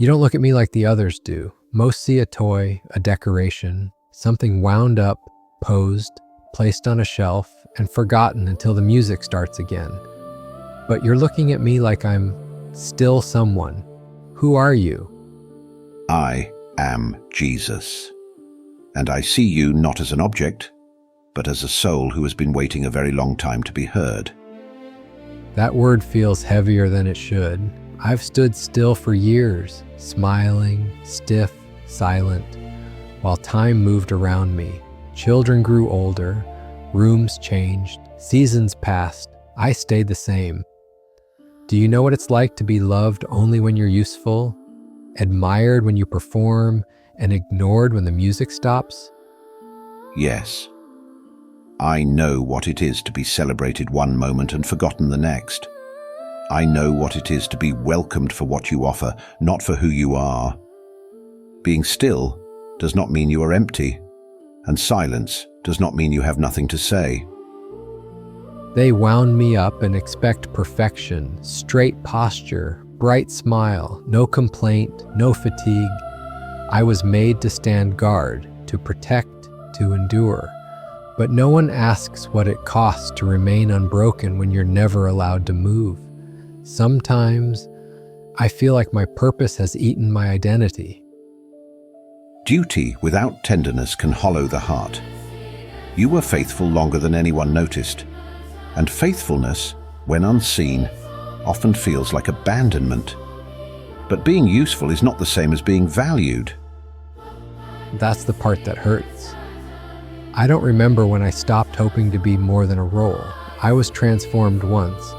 You don't look at me like the others do. Most see a toy, a decoration, something wound up, posed, placed on a shelf, and forgotten until the music starts again. But you're looking at me like I'm still someone. Who are you? I am Jesus. And I see you not as an object, but as a soul who has been waiting a very long time to be heard. That word feels heavier than it should. I've stood still for years, smiling, stiff, silent, while time moved around me. Children grew older, rooms changed, seasons passed. I stayed the same. Do you know what it's like to be loved only when you're useful, admired when you perform, and ignored when the music stops? Yes. I know what it is to be celebrated one moment and forgotten the next. I know what it is to be welcomed for what you offer, not for who you are. Being still does not mean you are empty, and silence does not mean you have nothing to say. They wound me up and expect perfection, straight posture, bright smile, no complaint, no fatigue. I was made to stand guard, to protect, to endure. But no one asks what it costs to remain unbroken when you're never allowed to move. Sometimes I feel like my purpose has eaten my identity. Duty without tenderness can hollow the heart. You were faithful longer than anyone noticed, and faithfulness, when unseen, often feels like abandonment. But being useful is not the same as being valued. That's the part that hurts. I don't remember when I stopped hoping to be more than a role. I was transformed once,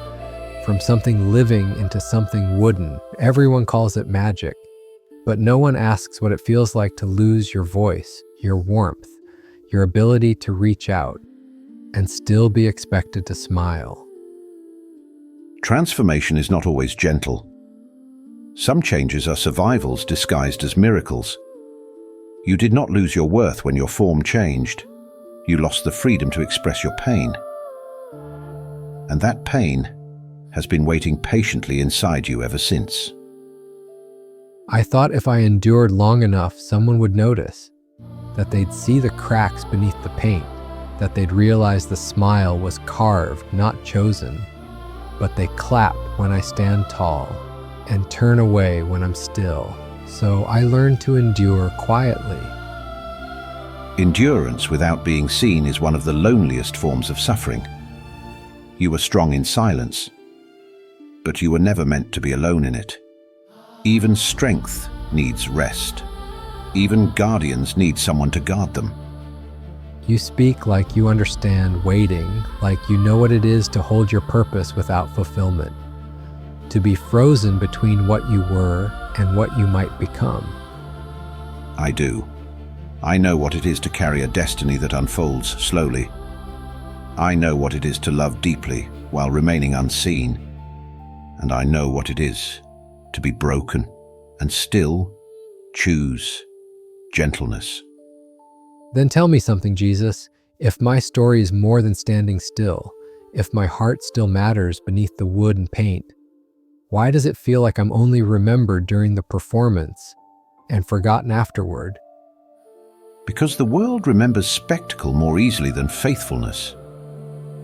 from something living into something wooden. Everyone calls it magic, but no one asks what it feels like to lose your voice, your warmth, your ability to reach out, and still be expected to smile. Transformation is not always gentle. Some changes are survivals disguised as miracles. You did not lose your worth when your form changed. You lost the freedom to express your pain. And that pain has been waiting patiently inside you ever since. I thought if I endured long enough, someone would notice, that they'd see the cracks beneath the paint, that they'd realize the smile was carved, not chosen. But they clap when I stand tall and turn away when I'm still. So I learned to endure quietly. Endurance without being seen is one of the loneliest forms of suffering. You were strong in silence, but you were never meant to be alone in it. Even strength needs rest. Even guardians need someone to guard them. You speak like you understand waiting, like you know what it is to hold your purpose without fulfillment, to be frozen between what you were and what you might become. I do. I know what it is to carry a destiny that unfolds slowly. I know what it is to love deeply while remaining unseen. And I know what it is to be broken and still choose gentleness. Then tell me something, Jesus. If my story is more than standing still, if my heart still matters beneath the wood and paint, why does it feel like I'm only remembered during the performance and forgotten afterward? Because the world remembers spectacle more easily than faithfulness,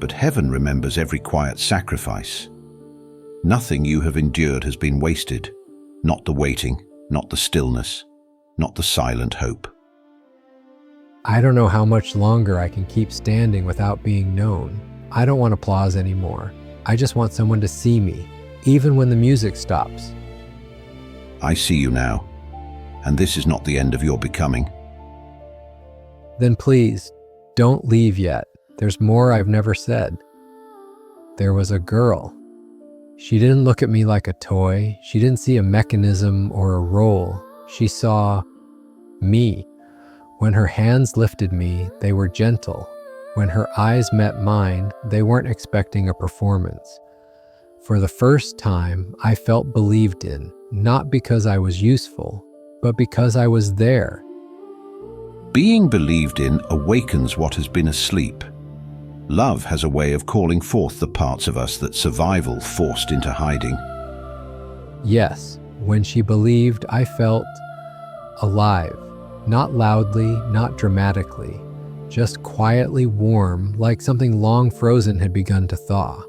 but heaven remembers every quiet sacrifice. Nothing you have endured has been wasted, not the waiting, not the stillness, not the silent hope. I don't know how much longer I can keep standing without being known. I don't want applause anymore. I just want someone to see me, even when the music stops. I see you now, and this is not the end of your becoming. Then please, don't leave yet. There's more I've never said. There was a girl. She didn't look at me like a toy. She didn't see a mechanism or a role. She saw me. When her hands lifted me, they were gentle. When her eyes met mine, they weren't expecting a performance. For the first time, I felt believed in, not because I was useful, but because I was there. Being believed in awakens what has been asleep. Love has a way of calling forth the parts of us that survival forced into hiding. Yes, When she believed, I felt alive. Not loudly, not dramatically, just quietly warm, like something long frozen had begun to thaw.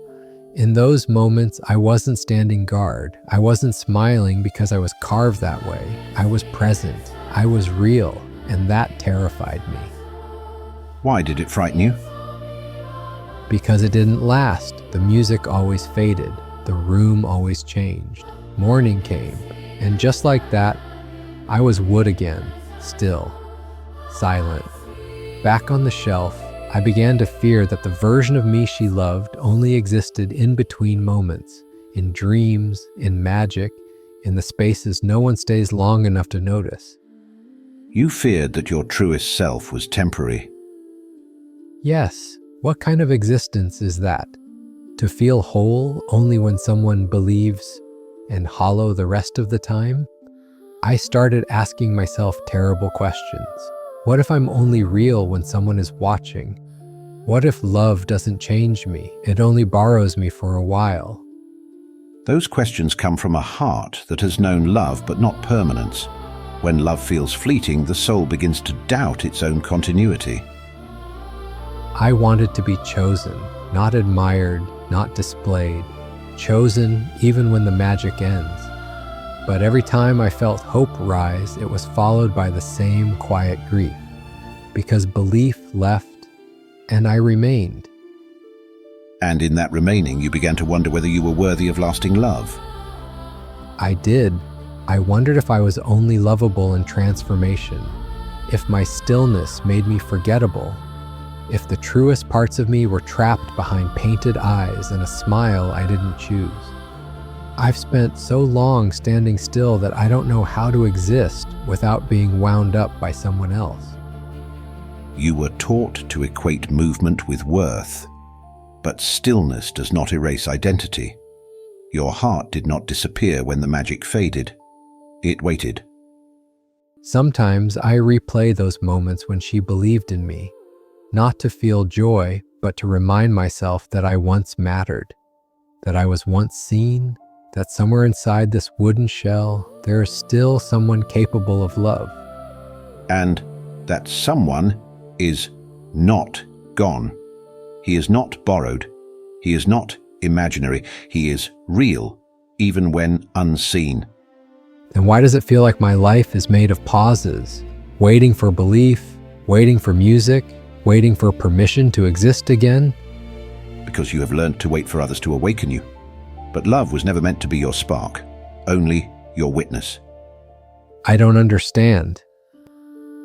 In those moments, I wasn't standing guard. I wasn't smiling because I was carved that way. I was present. I was real, and that terrified me. Why did it frighten you? Because it didn't last. The music always faded. The room always changed. Morning came, and just like that, I was wood again, still, silent. Back on the shelf, I began to fear that the version of me she loved only existed in between moments, in dreams, in magic, in the spaces no one stays long enough to notice. You feared that your truest self was temporary. Yes, what kind of existence is that? To feel whole only when someone believes and hollow the rest of the time? I started asking myself terrible questions. What if I'm only real when someone is watching? What if love doesn't change me? It only borrows me for a while. Those questions come from a heart that has known love but not permanence. When love feels fleeting, the soul begins to doubt its own continuity. I wanted to be chosen, not admired, not displayed. Chosen even when the magic ends. But every time I felt hope rise, it was followed by the same quiet grief, because belief left and I remained. And in that remaining, you began to wonder whether you were worthy of lasting love. I did. I wondered if I was only lovable in transformation, if my stillness made me forgettable, if the truest parts of me were trapped behind painted eyes and a smile I didn't choose. I've spent so long standing still that I don't know how to exist without being wound up by someone else. You were taught to equate movement with worth, but stillness does not erase identity. Your heart did not disappear when the magic faded. It waited. Sometimes I replay those moments when she believed in me, not to feel joy, but to remind myself that I once mattered, that I was once seen, that somewhere inside this wooden shell, there is still someone capable of love. And that someone is not gone. He is not borrowed. He is not imaginary. He is real, even when unseen. Then why does it feel like my life is made of pauses, waiting for belief, waiting for music, waiting for permission to exist again? Because you have learned to wait for others to awaken you. But love was never meant to be your spark, only your witness. I don't understand.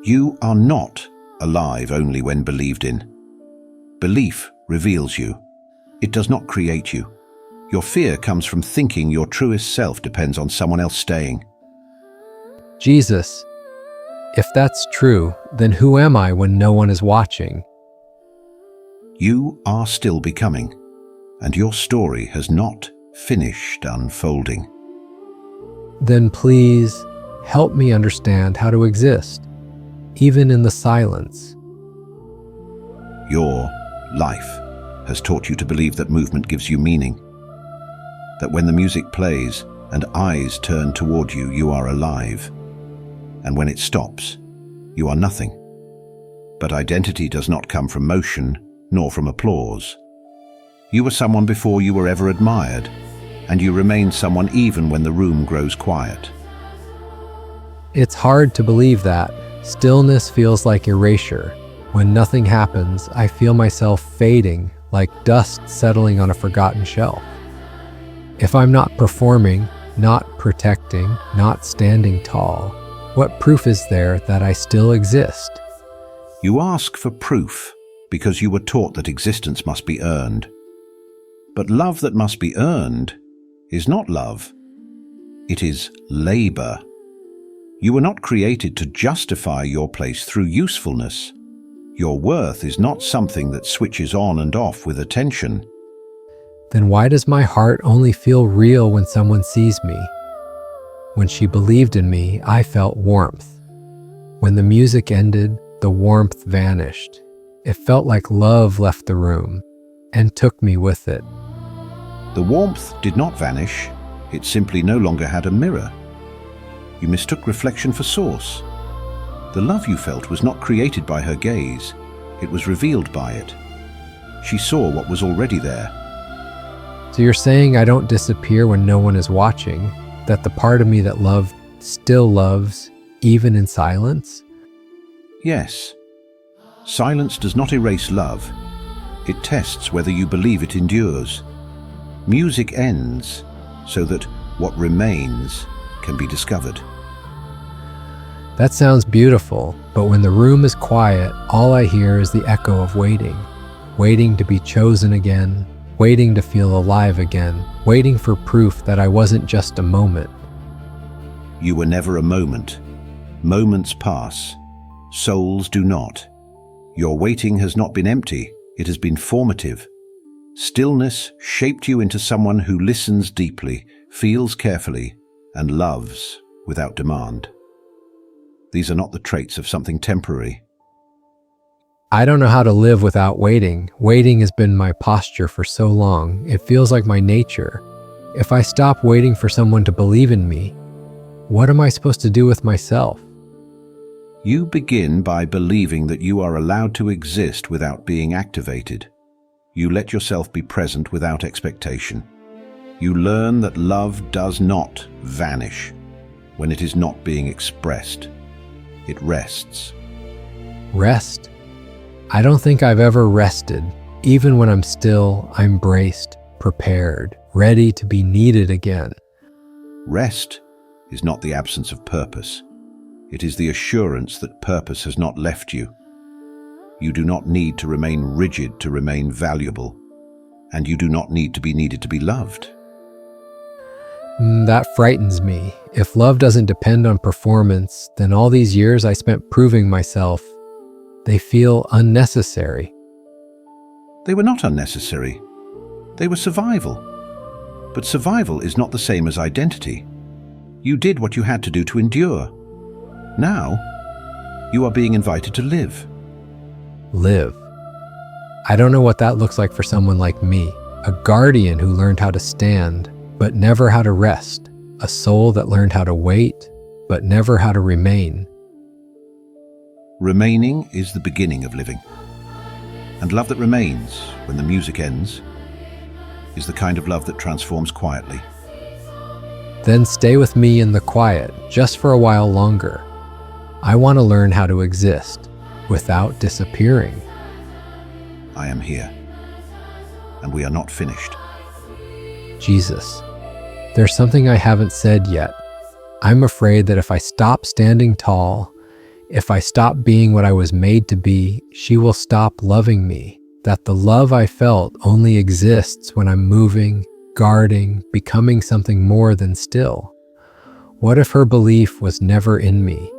You are not alive only when believed in. Belief reveals you. It does not create you. Your fear comes from thinking your truest self depends on someone else staying. Jesus, if that's true, then who am I when no one is watching? You are still becoming, and your story has not finished unfolding. Then please help me understand how to exist, even in the silence. Your life has taught you to believe that movement gives you meaning, that when the music plays and eyes turn toward you, you are alive, and when it stops, you are nothing. But identity does not come from motion, nor from applause. You were someone before you were ever admired, and you remain someone even when the room grows quiet. It's hard to believe that. Stillness feels like erasure. When nothing happens, I feel myself fading, like dust settling on a forgotten shelf. If I'm not performing, not protecting, not standing tall, what proof is there that I still exist? You ask for proof because you were taught that existence must be earned. But love that must be earned is not love. It is labor. You were not created to justify your place through usefulness. Your worth is not something that switches on and off with attention. Then why does my heart only feel real when someone sees me? When she believed in me, I felt warmth. When the music ended, the warmth vanished. It felt like love left the room and took me with it. The warmth did not vanish. It simply no longer had a mirror. You mistook reflection for source. The love you felt was not created by her gaze, it was revealed by it. She saw what was already there. So you're saying I don't disappear when no one is watching, that the part of me that loved still loves, even in silence? Yes. Silence does not erase love. It tests whether you believe it endures. Music ends so that what remains can be discovered. That sounds beautiful, but when the room is quiet, all I hear is the echo of waiting. Waiting to be chosen again, waiting to feel alive again, waiting for proof that I wasn't just a moment. You were never a moment. Moments pass. Souls do not. Your waiting has not been empty, it has been formative. Stillness shaped you into someone who listens deeply, feels carefully, and loves without demand. These are not the traits of something temporary. I don't know how to live without waiting. Waiting has been my posture for so long. It feels like my nature. If I stop waiting for someone to believe in me, what am I supposed to do with myself? You begin by believing that you are allowed to exist without being activated. You let yourself be present without expectation. You learn that love does not vanish when it is not being expressed. It rests. Rest? I don't think I've ever rested. Even when I'm still, I'm braced, prepared, ready to be needed again. Rest is not the absence of purpose. It is the assurance that purpose has not left you. You do not need to remain rigid to remain valuable, and you do not need to be needed to be loved. That frightens me. If love doesn't depend on performance, then all these years I spent proving myself, they feel unnecessary. They were not unnecessary. They were survival. But survival is not the same as identity. You did what you had to do to endure. Now, you are being invited to live. Live. I don't know what that looks like for someone like me, a guardian who learned how to stand, but never how to rest, a soul that learned how to wait, but never how to remain. Remaining is the beginning of living. And love that remains when the music ends is the kind of love that transforms quietly. Then stay with me in the quiet, just for a while longer. I want to learn how to exist without disappearing. I am here, and we are not finished. Jesus, there's something I haven't said yet. I'm afraid that if I stop standing tall, if I stop being what I was made to be, she will stop loving me. That the love I felt only exists when I'm moving, guarding, becoming something more than still. What if her belief was never in me,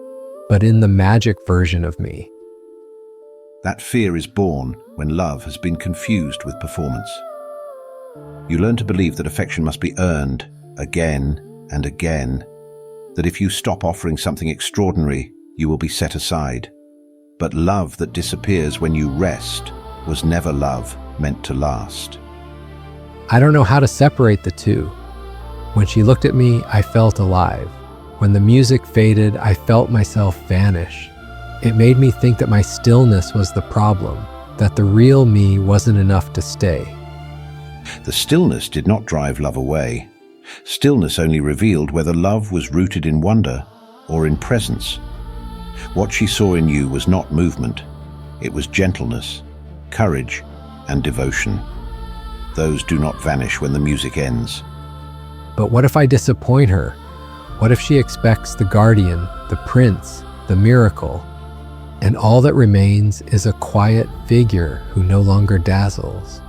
but in the magic version of me? That fear is born when love has been confused with performance. You learn to believe that affection must be earned again and again, that if you stop offering something extraordinary, you will be set aside. But love that disappears when you rest was never love meant to last. I don't know how to separate the two. When she looked at me, I felt alive. When the music faded, I felt myself vanish. It made me think that my stillness was the problem, that the real me wasn't enough to stay. The stillness did not drive love away. Stillness only revealed whether love was rooted in wonder or in presence. What she saw in you was not movement. It was gentleness, courage, and devotion. Those do not vanish when the music ends. But what if I disappoint her? What if she expects the guardian, the prince, the miracle, and all that remains is a quiet figure who no longer dazzles?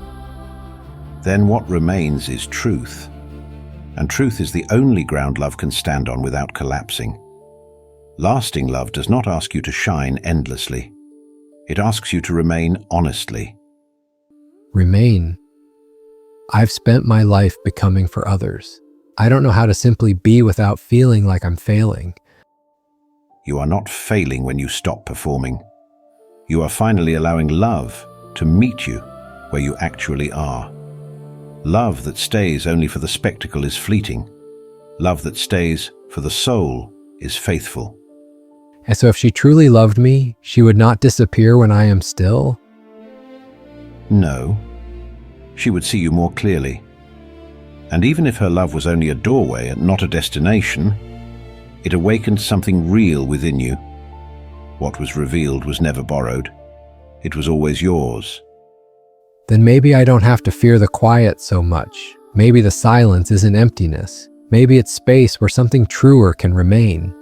Then what remains is truth. And truth is the only ground love can stand on without collapsing. Lasting love does not ask you to shine endlessly. It asks you to remain honestly. Remain. I've spent my life becoming for others. I don't know how to simply be without feeling like I'm failing. You are not failing when you stop performing. You are finally allowing love to meet you where you actually are. Love that stays only for the spectacle is fleeting. Love that stays for the soul is faithful. And so if she truly loved me, she would not disappear when I am still? No, she would see you more clearly. And even if her love was only a doorway and not a destination, it awakened something real within you. What was revealed was never borrowed. It was always yours. Then maybe I don't have to fear the quiet so much. Maybe the silence isn't emptiness. Maybe it's space where something truer can remain.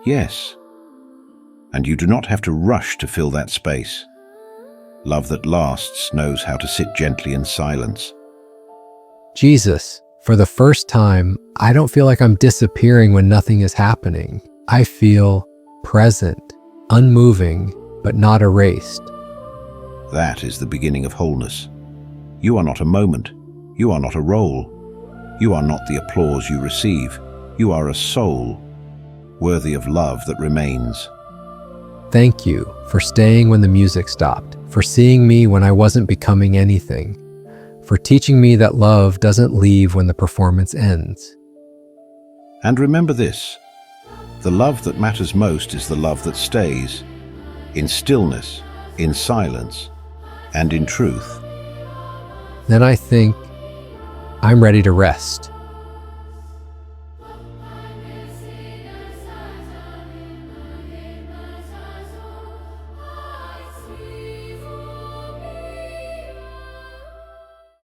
Yes. And you do not have to rush to fill that space. Love that lasts knows how to sit gently in silence. Jesus, for the first time, I don't feel like I'm disappearing when nothing is happening. I feel present, unmoving, but not erased. That is the beginning of wholeness. You are not a moment. You are not a role. You are not the applause you receive. You are a soul, worthy of love that remains. Thank you for staying when the music stopped, for seeing me when I wasn't becoming anything, for teaching me that love doesn't leave when the performance ends. And remember this, the love that matters most is the love that stays, in stillness, in silence, and in truth. Then I think I'm ready to rest.